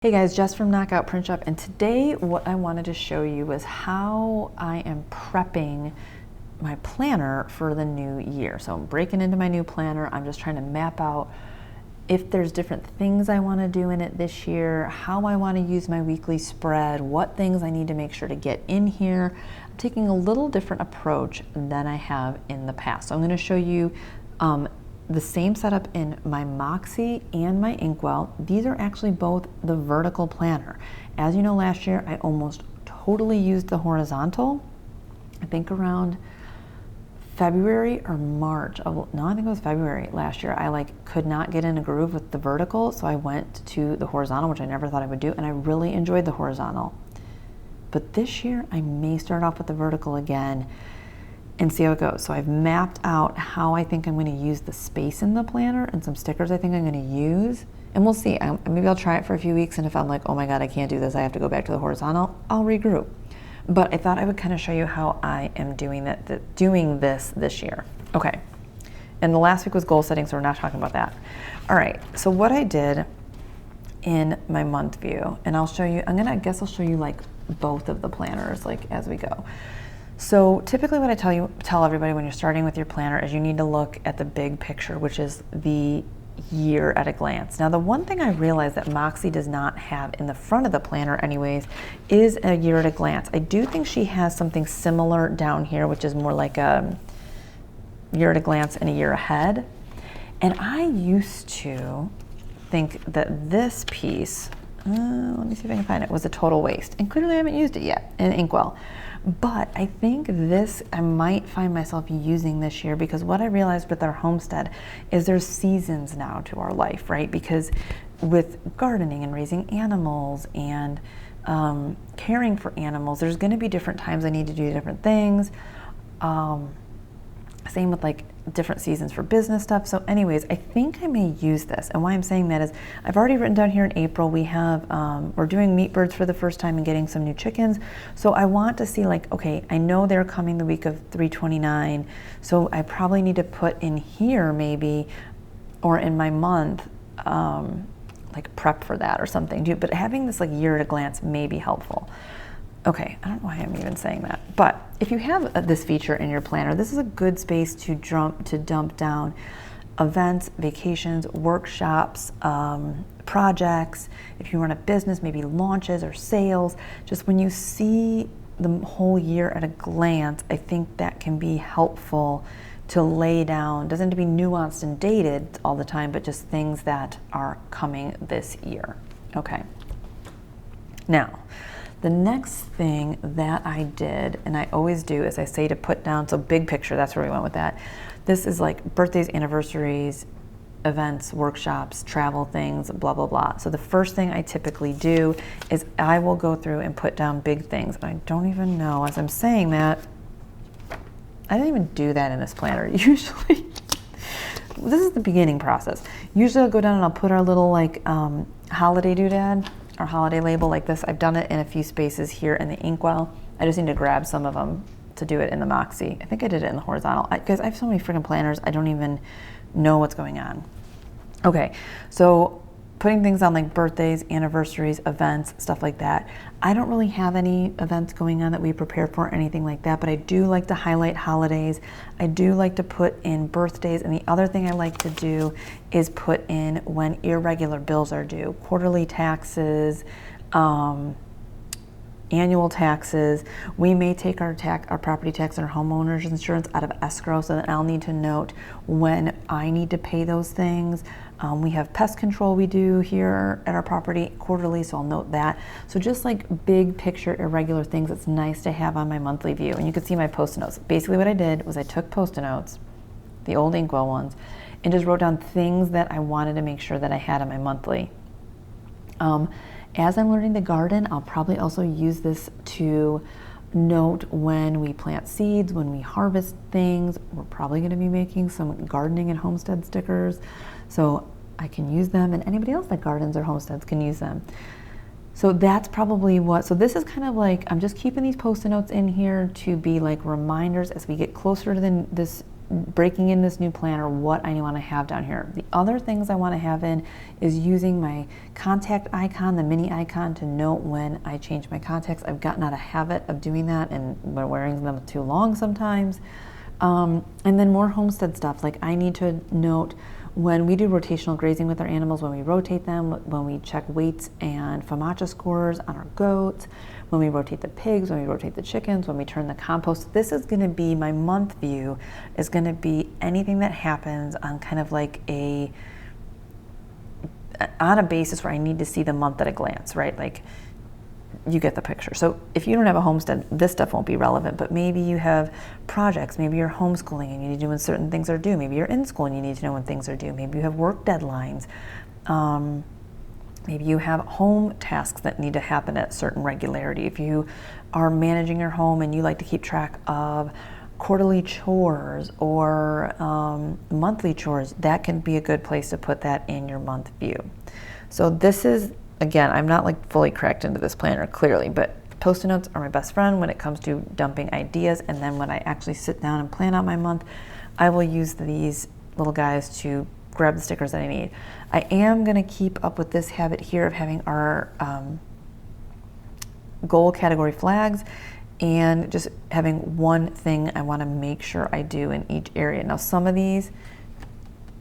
Hey guys, Jess from Knockout Print Shop, and today what I wanted to show you was how I am prepping my planner for the new year. So I'm breaking into my new planner. I'm just trying to map out if there's different things I want to do in it this year, how I want to use my weekly spread, what things I need to make sure to get in here. I'm taking a little different approach than I have in the past. So I'm going to show you the same setup in my Makse and my Inkwell. These are actually both the vertical planner. As you know, last year I almost totally used the horizontal. I think around February or March of, no, I think it was February last year, I could not get in a groove with the vertical, so I went to the horizontal, which I never thought I would do, and I really enjoyed the horizontal. But this year I may start off with the vertical again and see how it goes. So I've mapped out how I think I'm going to use the space in the planner and some stickers I think I'm going to use. And we'll see. Maybe I'll try it for a few weeks, and if I'm like, oh my God, I can't do this, I have to go back to the horizontal, I'll regroup. But I thought I would kind of show you how I am doing this year. Okay. And the last week was goal setting, so we're not talking about that. All right. So what I did in my month view, and I'll show you, I guess I'll show you like both of the planners as we go. So typically what I tell everybody when you're starting with your planner is you need to look at the big picture, which is the year at a glance. Now, the one thing I realized that Makse does not have in the front of the planner anyways is a year at a glance. I do think she has something similar down here, which is more like a year at a glance and a year ahead. And I used to think that this piece, let me see if I can find it, was a total waste. And clearly I haven't used it yet in Inkwell. But I think this, I might find myself using this year, because what I realized with our homestead is there's seasons now to our life, right? Because with gardening and raising animals and caring for animals, there's going to be different times I need to do different things. Same with different seasons for business stuff. So anyways, I think I may use this. And why I'm saying that is I've already written down here in April, we have, we're doing meat birds for the first time and getting some new chickens. So I want to see okay, I know they're coming the week of 3/29. So I probably need to put in here maybe, or in my month, prep for that or something. But having this year at a glance may be helpful. Okay, I don't know why I'm even saying that, but if you have this feature in your planner, this is a good space to dump down events, vacations, workshops, projects. If you run a business, maybe launches or sales. Just when you see the whole year at a glance, I think that can be helpful to lay down. Doesn't have to be nuanced and dated all the time, but just things that are coming this year. Okay. Now, the next thing that I did, and I always do, is I say to put down, so big picture, that's where we went with that. This is birthdays, anniversaries, events, workshops, travel things, blah, blah, blah. So the first thing I typically do is I will go through and put down big things. I don't even know, as I'm saying that, I didn't even do that in this planner. Usually, this is the beginning process. Usually I'll go down and I'll put our little holiday doodad, our holiday label like this. I've done it in a few spaces here in the Inkwell. I just need to grab some of them to do it in the Makse. I think I did it in the horizontal. Guys, I have so many freaking planners, I don't even know what's going on. Okay, so putting things on birthdays, anniversaries, events, stuff like that. I don't really have any events going on that we prepare for or anything like that, but I do like to highlight holidays. I do like to put in birthdays, and the other thing I like to do is put in when irregular bills are due, quarterly taxes, annual taxes. We may take our property tax and our homeowner's insurance out of escrow, so that I'll need to note when I need to pay those things. We have pest control we do here at our property quarterly, so I'll note that. So just big picture irregular things, it's nice to have on my monthly view. And you can see my Post-it notes. Basically what I did was I took Post-it notes, the old Inkwell ones, and just wrote down things that I wanted to make sure that I had on my monthly. As I'm learning to garden, I'll probably also use this to note when we plant seeds, when we harvest things. We're probably going to be making some gardening and homestead stickers, so I can use them, and anybody else that gardens or homesteads can use them. So that's probably so this is kind of I'm just keeping these Post-it notes in here to be reminders as we get closer to this breaking in this new planner, what I want to have down here. The other things I want to have in is using my contact icon, the mini icon, to note when I change my contacts. I've gotten out of habit of doing that and wearing them too long sometimes. And then more homestead stuff, like I need to note when we do rotational grazing with our animals, when we rotate them, when we check weights and FOMACHA scores on our goats, when we rotate the pigs, when we rotate the chickens, when we turn the compost. This is going to be my month view, is going to be anything that happens on kind of like on a basis where I need to see the month at a glance, right? Like, you get the picture. So if you don't have a homestead, this stuff won't be relevant, but maybe you have projects, maybe you're homeschooling and you need to know when certain things are due. Maybe you're in school and you need to know when things are due. Maybe you have work deadlines. Maybe you have home tasks that need to happen at certain regularity. If you are managing your home and you like to keep track of quarterly chores or monthly chores, that can be a good place to put that in your month view. So this is, again, I'm not like fully cracked into this planner clearly, but Post-it notes are my best friend when it comes to dumping ideas. And then when I actually sit down and plan out my month, I will use these little guys to grab the stickers that I need. I am going to keep up with this habit here of having our goal category flags and just having one thing I want to make sure I do in each area. Now, some of these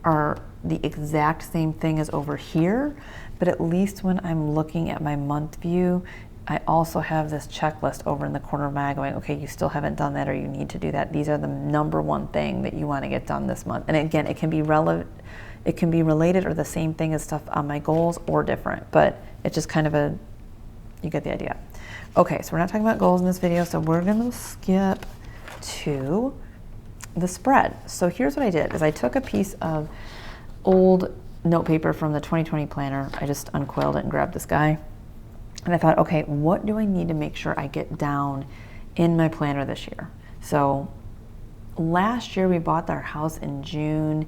are the exact same thing as over here, but at least when I'm looking at my month view, I also have this checklist over in the corner of my eye going, okay, you still haven't done that or you need to do that. These are the number one thing that you want to get done this month. And again, it can be relevant, it can be related or the same thing as stuff on my goals or different, but it's just kind of you get the idea. Okay, so we're not talking about goals in this video, so we're going to skip to the spread. So here's what I did, is I took a piece of old note paper from the 2020 planner. I just uncoiled it and grabbed this guy. And I thought, okay, what do I need to make sure I get down in my planner this year? So last year we bought our house in June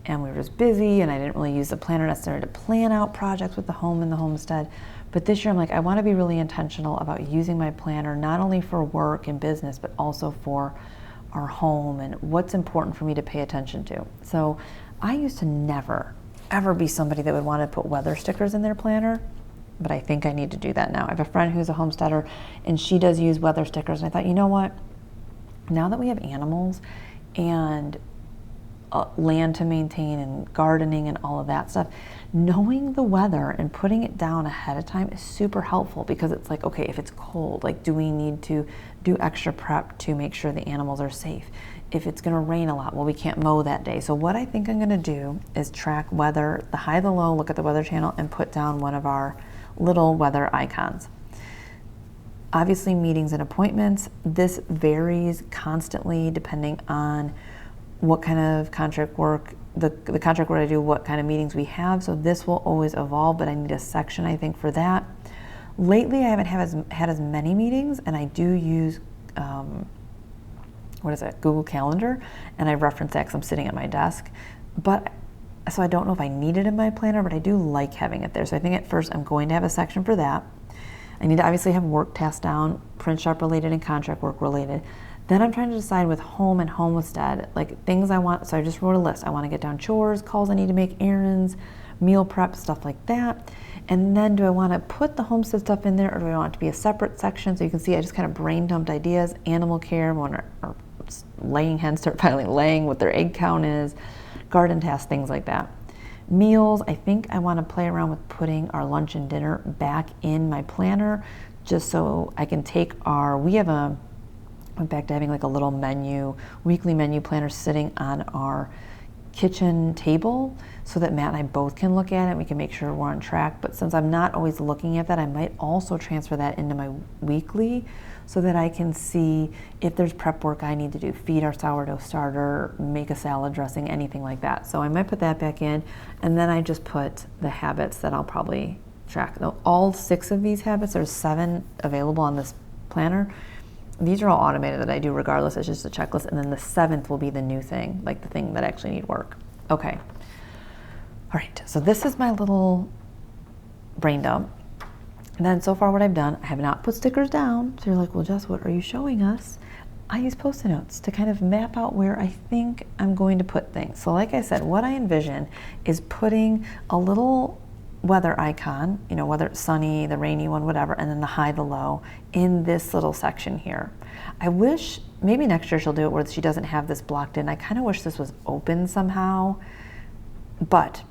and we were just busy and I didn't really use the planner necessarily to plan out projects with the home and the homestead. But this year I'm like, I want to be really intentional about using my planner, not only for work and business, but also for our home and what's important for me to pay attention to. So I used to never, ever be somebody that would want to put weather stickers in their planner, but I think I need to do that now. I have a friend who's a homesteader and she does use weather stickers. And I thought, you know what? Now that we have animals and land to maintain and gardening and all of that stuff, knowing the weather and putting it down ahead of time is super helpful, because it's like, okay, if it's cold, like, do we need to do extra prep to make sure the animals are safe? If it's going to rain a lot, well, we can't mow that day. So what I think I'm going to do is track weather, the high, the low, look at the Weather Channel, and put down one of our little weather icons. Obviously, meetings and appointments, this varies constantly depending on what kind of contract work, the contract work I do, what kind of meetings we have. So this will always evolve, but I need a section, I think, for that. Lately, I haven't had as many meetings, and I do use Google Calendar, and I reference that because I'm sitting at my desk. But so I don't know if I need it in my planner, but I do like having it there. So I think at first I'm going to have a section for that. I need to obviously have work tasks down, print shop related and contract work related. Then I'm trying to decide with home and homestead, like things I want. So I just wrote a list. I want to get down chores, calls I need to make, errands, meal prep, stuff like that. And then do I want to put the homestead stuff in there, or do I want it to be a separate section? So you can see I just kind of brain dumped ideas. Animal care, or laying hens start finally laying, what their egg count is, garden tasks, things like that. Meals, I think I want to play around with putting our lunch and dinner back in my planner, just so I can take went back to having like a little weekly menu planner sitting on our kitchen table so that Matt and I both can look at it and we can make sure we're on track. But since I'm not always looking at that, I might also transfer that into my weekly so that I can see if there's prep work I need to do, feed our sourdough starter, make a salad dressing, anything like that. So I might put that back in, and then I just put the habits that I'll probably track. All 6 of these habits, there's 7 available on this planner. These are all automated that I do regardless, it's just a checklist, and then the 7th will be the new thing, like the thing that actually need work. Okay. All right, so this is my little brain dump. And then so far what I've done, I have not put stickers down. So you're like, well, Jess, what are you showing us? I use Post-it notes to kind of map out where I think I'm going to put things. So like I said, what I envision is putting a little weather icon, you know, whether it's sunny, the rainy one, whatever, and then the high, the low in this little section here. I wish, maybe next year she'll do it where she doesn't have this blocked in. I kind of wish this was open somehow, but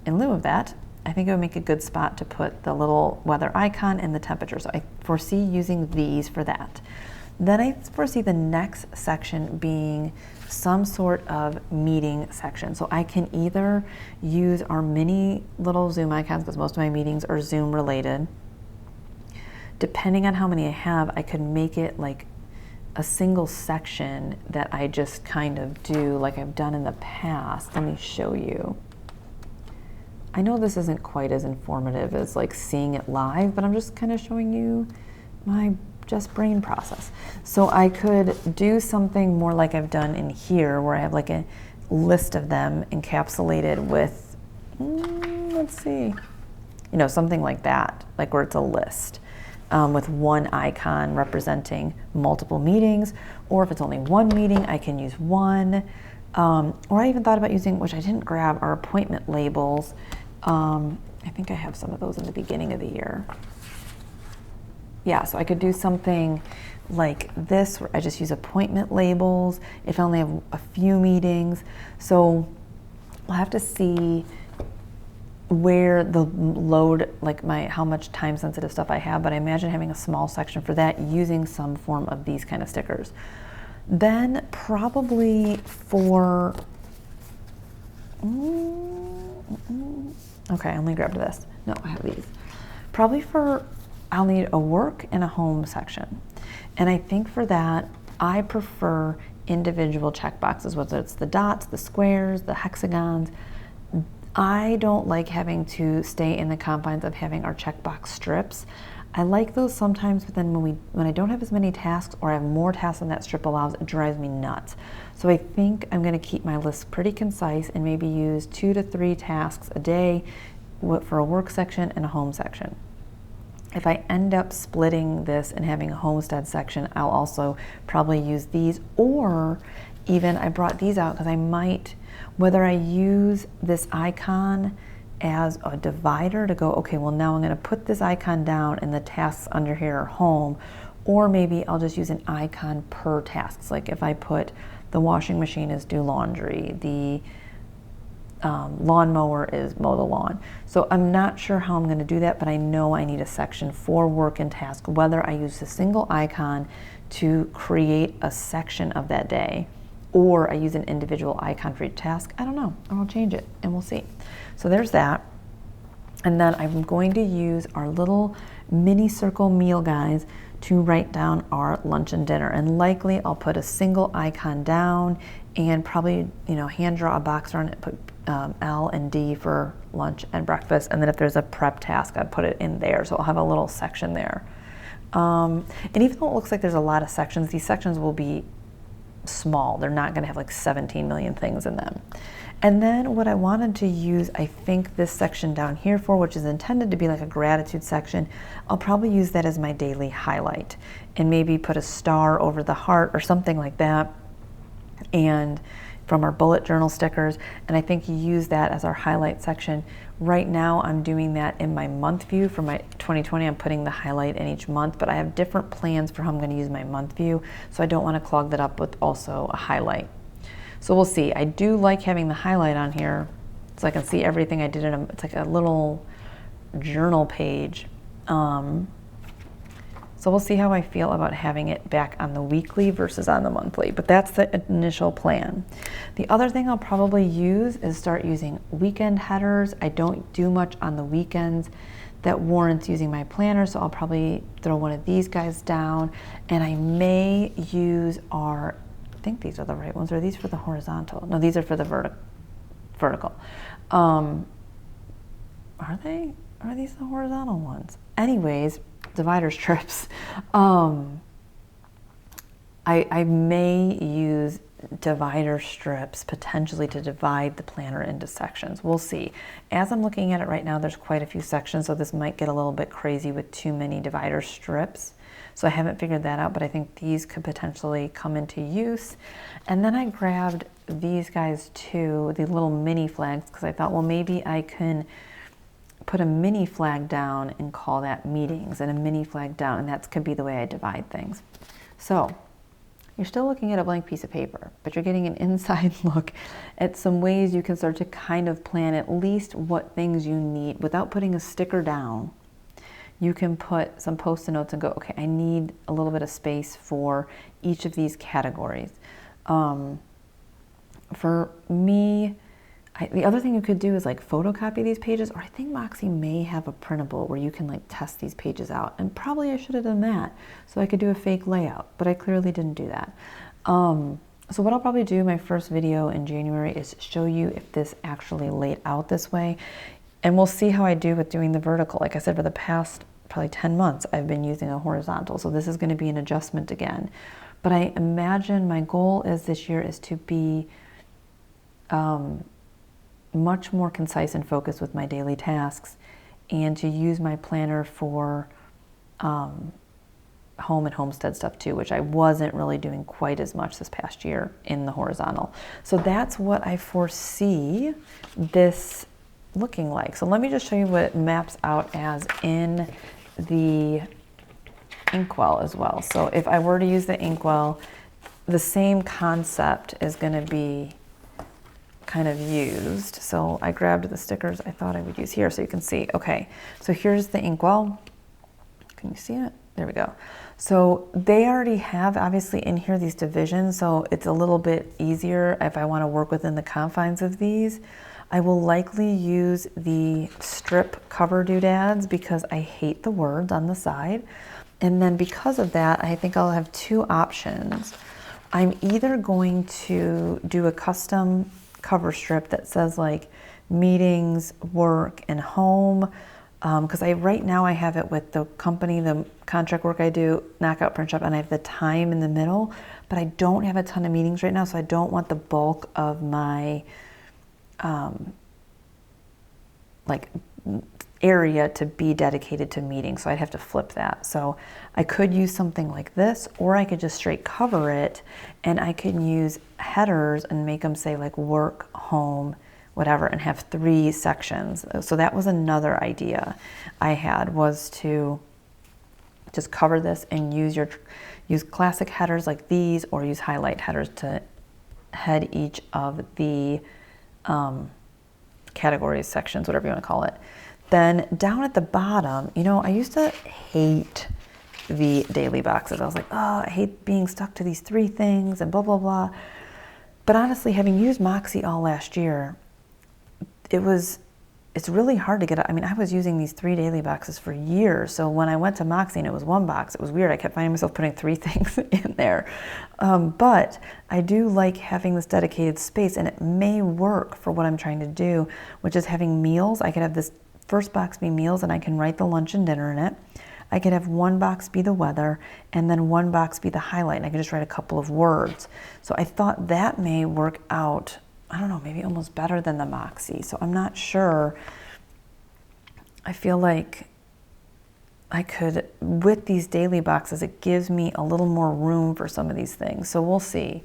in lieu of that, I think it would make a good spot to put the little weather icon and the temperature. So I foresee using these for that. Then I foresee the next section being some sort of meeting section. So I can either use our mini little Zoom icons, because most of my meetings are Zoom related. Depending on how many I have, I could make it like a single section that I just kind of do like I've done in the past. Let me show you. I know this isn't quite as informative as like seeing it live, but I'm just kind of showing you my just brain process. So I could do something more like I've done in here, where I have like a list of them encapsulated with, let's see, you know, something like that, like where it's a list with one icon representing multiple meetings, or if it's only one meeting, I can use one. Or I even thought about using, which I didn't grab, our appointment labels. I think I have some of those in the beginning of the year. Yeah, so I could do something like this where I just use appointment labels if I only have a few meetings. So I'll have to see where the load, like how much time sensitive stuff I have, but I imagine having a small section for that using some form of these kind of stickers. Then probably for, okay, I only grabbed this. No, I have these. Probably for, I'll need a work and a home section. And I think for that, I prefer individual checkboxes, whether it's the dots, the squares, the hexagons. I don't like having to stay in the confines of having our checkbox strips. I like those sometimes, but then when I don't have as many tasks, or I have more tasks than that strip allows, it drives me nuts. So I think I'm gonna keep my list pretty concise and maybe use 2 to 3 tasks a day for a work section and a home section. If I end up splitting this and having a homestead section, I'll also probably use these, or even I brought these out because I might, whether I use this icon as a divider to go, okay, well now I'm going to put this icon down and the tasks under here are home, or maybe I'll just use an icon per task. Like if I put the washing machine is do laundry, the lawnmower is mow the lawn. So I'm not sure how I'm going to do that, but I know I need a section for work and task, whether I use a single icon to create a section of that day, or I use an individual icon for each task. I don't know. I'll change it and we'll see. So there's that. And then I'm going to use our little mini circle meal guides to write down our lunch and dinner. And likely I'll put a single icon down and probably, you know, hand draw a box around it, put L and D for lunch and breakfast. And then if there's a prep task, I'd put it in there. So I'll have a little section there. And even though it looks like there's a lot of sections, these sections will be small. They're not going to have like 17 million things in them. And then what I wanted to use, I think this section down here for, which is intended to be like a gratitude section, I'll probably use that as my daily highlight and maybe put a star over the heart or something like that. And from our bullet journal stickers, and I think you use that as our highlight section. Right now I'm doing that in my month view for my 2020. I'm putting the highlight in each month, but I have different plans for how I'm going to use my month view, so I don't want to clog that up with also a highlight. So we'll see. I do like having the highlight on here so I can see everything I did it's like a little journal page. So we'll see how I feel about having it back on the weekly versus on the monthly, but that's the initial plan. The other thing I'll probably use is start using weekend headers. I don't do much on the weekends that warrants using my planner, so I'll probably throw one of these guys down, and I may use our, I think these are the right ones. Are these for the horizontal? No, these are for the vertical. Are they? Are these the horizontal ones? Anyways, divider strips. I may use divider strips potentially to divide the planner into sections. We'll see. As I'm looking at it right now, there's quite a few sections, so this might get a little bit crazy with too many divider strips. So I haven't figured that out, but I think these could potentially come into use. And then I grabbed these guys too, the little mini flags, because I thought, well, maybe I can put a mini flag down and call that meetings, and a mini flag down, and that could be the way I divide things. So you're still looking at a blank piece of paper, but you're getting an inside look at some ways you can start to kind of plan at least what things you need without putting a sticker down. You can put some post-it notes and go, okay, I need a little bit of space for each of these categories. For me, the other thing you could do is like photocopy these pages, or I think Makse may have a printable where you can like test these pages out, and probably I should have done that so I could do a fake layout, but I clearly didn't do that. So what I'll probably do my first video in January is show you if this actually laid out this way, and we'll see how I do with doing the vertical. Like I said, for the past probably 10 months, I've been using a horizontal, so this is going to be an adjustment again. But I imagine my goal is this year is to be much more concise and focused with my daily tasks, and to use my planner for home and homestead stuff too, which I wasn't really doing quite as much this past year in the horizontal. So that's what I foresee this looking like. So let me just show you what it maps out as in the Inkwell as well. So if I were to use the Inkwell, the same concept is going to be kind of used. So I grabbed the stickers I thought I would use here so you can see. Okay, so here's the Inkwell. Can you see it? There we go. So they already have obviously in here these divisions, so it's a little bit easier if I want to work within the confines of these. I will likely use the strip cover doodads because I hate the words on the side. And then because of that, I think I'll have two options. I'm either going to do a custom cover strip that says like meetings, work, and home, because right now I have it with the company, the contract work I do, knockout print shop, and I have the time in the middle, but I don't have a ton of meetings right now, so I don't want the bulk of my like area to be dedicated to meetings, so I'd have to flip that. So I could use something like this, or I could just straight cover it, and I can use headers and make them say like work, home, whatever, and have 3 sections. So that was another idea I had, was to just cover this and use classic headers like these, or use highlight headers to head each of the categories, sections, whatever you want to call it. Then down at the bottom, you know, I used to hate the daily boxes. I was like, oh, I hate being stuck to these 3 things and blah, blah, blah. But honestly, having used Makse all last year, it's really hard to get. I mean, I was using these 3 daily boxes for years. So when I went to Makse and it was 1 box, it was weird. I kept finding myself putting 3 things in there. But I do like having this dedicated space, and it may work for what I'm trying to do, which is having meals. I could have this first box be meals, and I can write the lunch and dinner in it. I could have 1 box be the weather, and then 1 box be the highlight, and I could just write a couple of words. So I thought that may work out, I don't know, maybe almost better than the Makse. So I'm not sure. I feel like I could, with these daily boxes, it gives me a little more room for some of these things. So we'll see.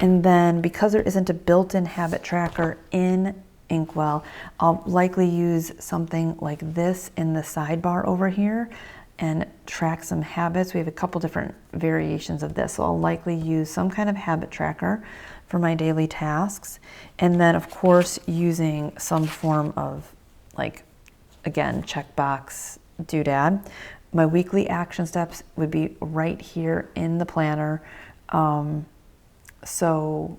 And then because there isn't a built-in habit tracker in Inkwell, I'll likely use something like this in the sidebar over here and track some habits. We have a couple different variations of this, so I'll likely use some kind of habit tracker for my daily tasks, and then of course using some form of, like, again, checkbox doodad. My weekly action steps would be right here in the planner, so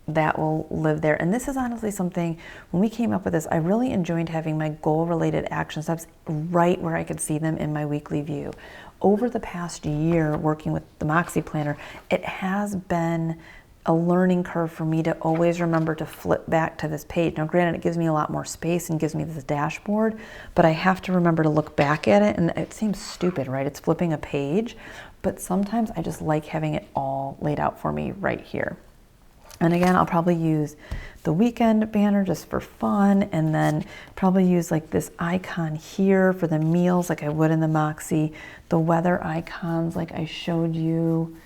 that will live there. And this is honestly something, when we came up with this, I really enjoyed having my goal-related action steps right where I could see them in my weekly view. Over the past year working with the Makse planner, it has been a learning curve for me to always remember to flip back to this page. Now granted, it gives me a lot more space and gives me this dashboard, but I have to remember to look back at it, and it seems stupid, right? It's flipping a page, but sometimes I just like having it all laid out for me right here. And again, I'll probably use the weekend banner just for fun, and then probably use like this icon here for the meals like I would in the Makse, the weather icons like I showed you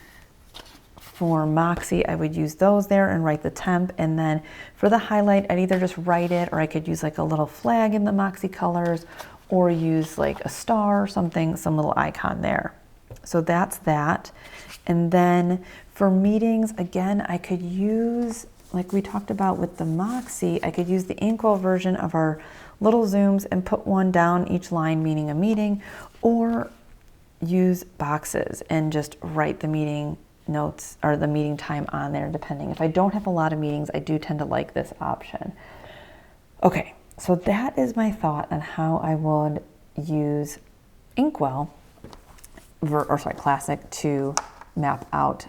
for Makse, I would use those there and write the temp. And then for the highlight, I'd either just write it, or I could use like a little flag in the Makse colors, or use like a star or something, some little icon there. So that's that. And then for meetings, again, I could use, like we talked about with the Makse, I could use the Inkwell version of our little Zooms and put one down each line meaning a meeting, or use boxes and just write the meeting notes or the meeting time on there, depending. If I don't have a lot of meetings, I do tend to like this option. Okay, so that is my thought on how I would use Inkwell, Classic, to map out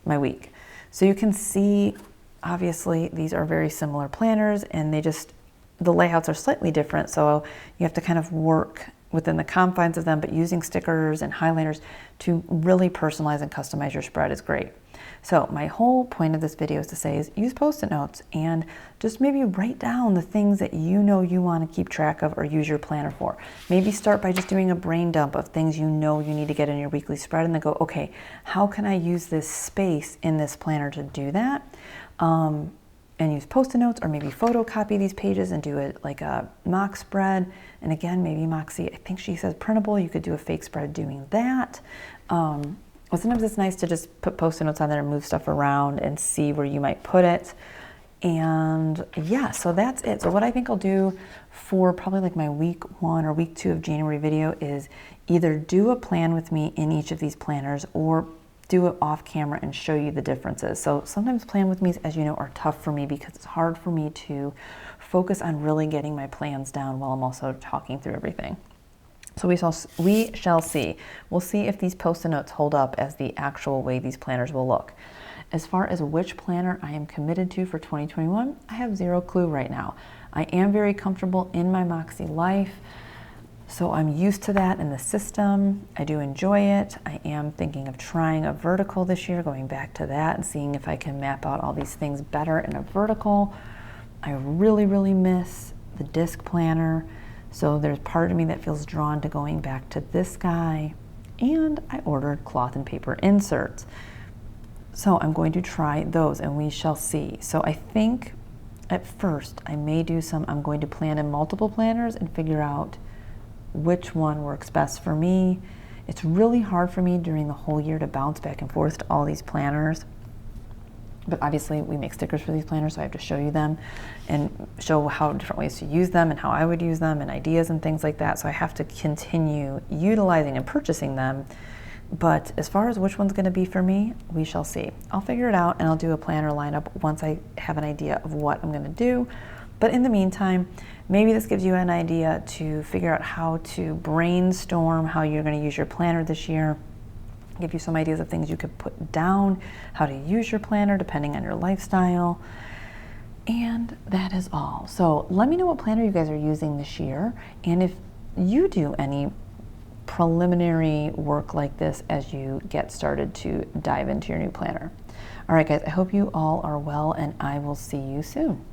my week. So you can see, obviously, these are very similar planners, and the layouts are slightly different, so you have to kind of work within the confines of them, but using stickers and highlighters to really personalize and customize your spread is great. So my whole point of this video is to say is use Post-it notes and just maybe write down the things that you know you want to keep track of or use your planner for. Maybe start by just doing a brain dump of things you know you need to get in your weekly spread, and then go, okay, how can I use this space in this planner to do that? And use Post-it notes, or maybe photocopy these pages and do it like a mock spread. And again, maybe Makse, I think she says printable, you could do a fake spread doing that. But sometimes it's nice to just put Post-it notes on there and move stuff around and see where you might put it. And yeah, so that's it. So what I think I'll do for probably like my week 1 or week 2 of January video is either do a plan with me in each of these planners, or do it off camera and show you the differences. So sometimes plan with me's, as you know, are tough for me because it's hard for me to focus on really getting my plans down while I'm also talking through everything. So we shall see. We'll see if these Post-it notes hold up as the actual way these planners will look. As far as which planner I am committed to for 2021, I have zero clue right now. I am very comfortable in my Makse Life, so I'm used to that in the system. I do enjoy it. I am thinking of trying a vertical this year, going back to that and seeing if I can map out all these things better in a vertical. I really, really miss the disc planner. So there's part of me that feels drawn to going back to this guy. And I ordered cloth and paper inserts. So I'm going to try those and we shall see. So I think at first I may do I'm going to plan in multiple planners and figure out which one works best for me. It's really hard for me during the whole year to bounce back and forth to all these planners. But obviously we make stickers for these planners, so I have to show you them and show how different ways to use them and how I would use them and ideas and things like that. So I have to continue utilizing and purchasing them. But as far as which one's going to be for me, we shall see. I'll figure it out and I'll do a planner lineup once I have an idea of what I'm going to do. But in the meantime, maybe this gives you an idea to figure out how to brainstorm how you're going to use your planner this year. Give you some ideas of things you could put down, how to use your planner depending on your lifestyle. And that is all. So let me know what planner you guys are using this year, and if you do any preliminary work like this as you get started to dive into your new planner. All right, guys, I hope you all are well, and I will see you soon.